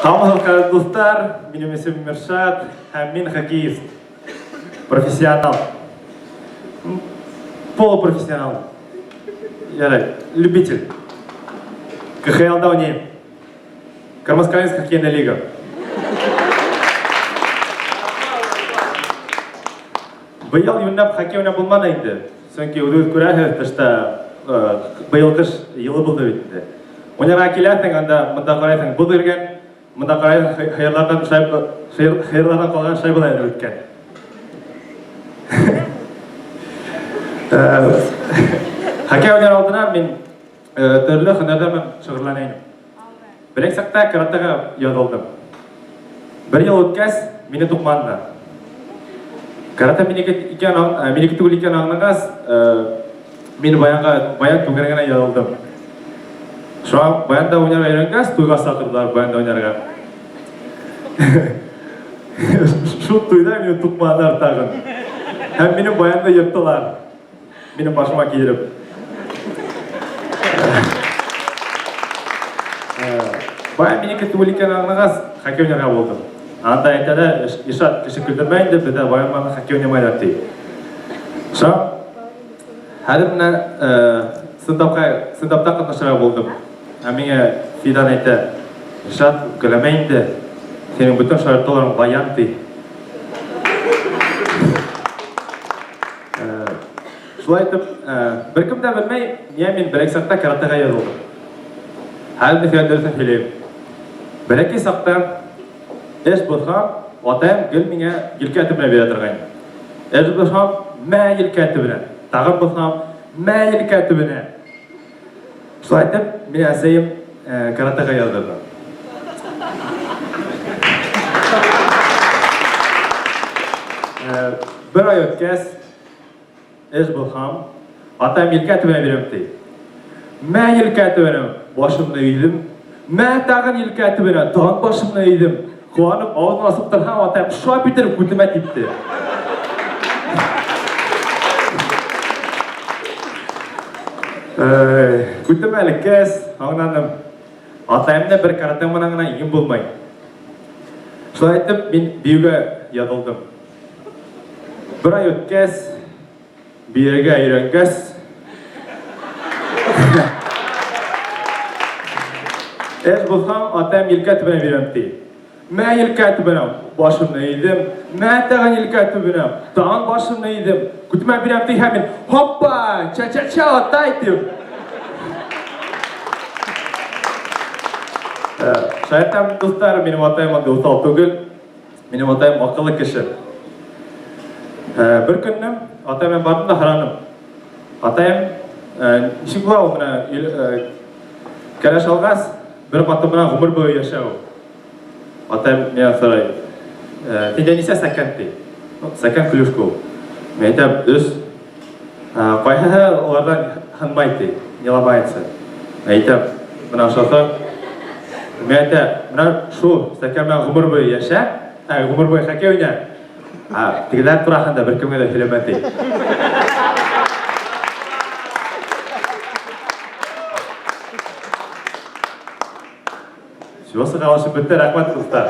Саламатсыздар достар, менің есімім Миршат, һәм мен хоккеист. Профессионал. Полупрофессионал. Любитель. КХЛ-да ойнаймын. Кармаскалинск хоккейная лига. Биыл юнап хоккей ойнап болмады инде. Сөңки үҙегеҙ күрәһегеҙ, тышта быйыл ҡыш йылы булды бит инде. Уйнарға киләһең, анда мында ҡарайһың, боҙ иргән, мында ҡарайһың, хыйырҙарҙан ҡалған шайбалар үткән. Хоккей ойнар алдынан мин төрлө һөнәрҙәр шөғөрләнә инем. Беләк саҡта каратэға яҙылдым. Бер йыл үткәс, мине туҡманылар. Карате минеке түгел икән аңлағас, мин баян түгәргәнә яҙылдым. Шуңа баянда уйнарға өйрәнгәс, туйға саҡырҙылар баянда уйнарға. Шул туйҙа мине туҡманылар тағын. Һәм мине баянда йырттылар. Минең башыма килеп. Баян минеке түгел икән аңлағас, хоккей уйнарға булдым. Анда әйтәләр, Ишат кеше көлдөрмәй инде, беҙҙә баян менән хоккей уйнамайҙар ти. Шуңа хәҙер менән сындапта ҡатнашырға булдым. Һәм миңә Фидан әйтә, Ишат, көләмә инде, һинең бөтөн шаяртыуларың баян ти. Шулай итеп, бер кем дә белмәй, ниңә мин бәләк саҡта каратэға яҙылдым. Хәҙер миңә дөрөҫөн һөйләйем. Бәләкәй саҡта эш булһам, атайым гел миңә елкә әте менән бирә торғайны. Эш булһам, мә елкә әте менән. Тағын булһам, мә елкә әте менән. Шулай итеп, мин әсәйем каратэға яҙҙырҙы. Бер ай үткәс, эш булһам, атайым елкә әте менән бирәм ти. Мә елкә әте менән башымны өйҙөм, мә тағын елкә әте менән тағын башымны өйҙөм. Ҡыуанып, ауыҙын асып торһам, атайым шуа битер күтемә типте. Күтемә элеккәс, аңланым. Атайымда бер каратэ менән генә ем булмай. Шулай итеп, мин биюгә яҙылдым. Бер ай үткәс, биергә өйрәнгәс, эш булһам, атайым елкә әте менән бирәм ти. Мә елкә әте менән башымны өйҙөм, мә тағын елкә әте менән тағын башымны өйҙөм. Күтемә бирәм ти һәм мин хоппа, ча-ча-ча атай тип. Шайтан дуҫтарым, минең атайым анда уҫал түгел, минең атайым аҡыллы кеше. Бер көннө атайым бардым да һораным. Атайым, нисек була ул менән кәләш алғас, бер ҡатын менән ғүмер буйы йәшәү? Атайым миңә сорай. Һиндә нисә сәкән ти? Сәкән клюшка ул. Мин әйтәм, 3. Ҡайһыһы уларҙан һынмай ти, не ломается. Әйтәм, бына ошоса. Мин әйтәм, бына шул сәкән менән ғүмер буйы йәшә, ғүмер буйы хоккей уйна. Тегеләр тураһында бер кемгә лә һөйләмә ти. Шусы ҡалышып бөттө, рәхмәт дуҫтар.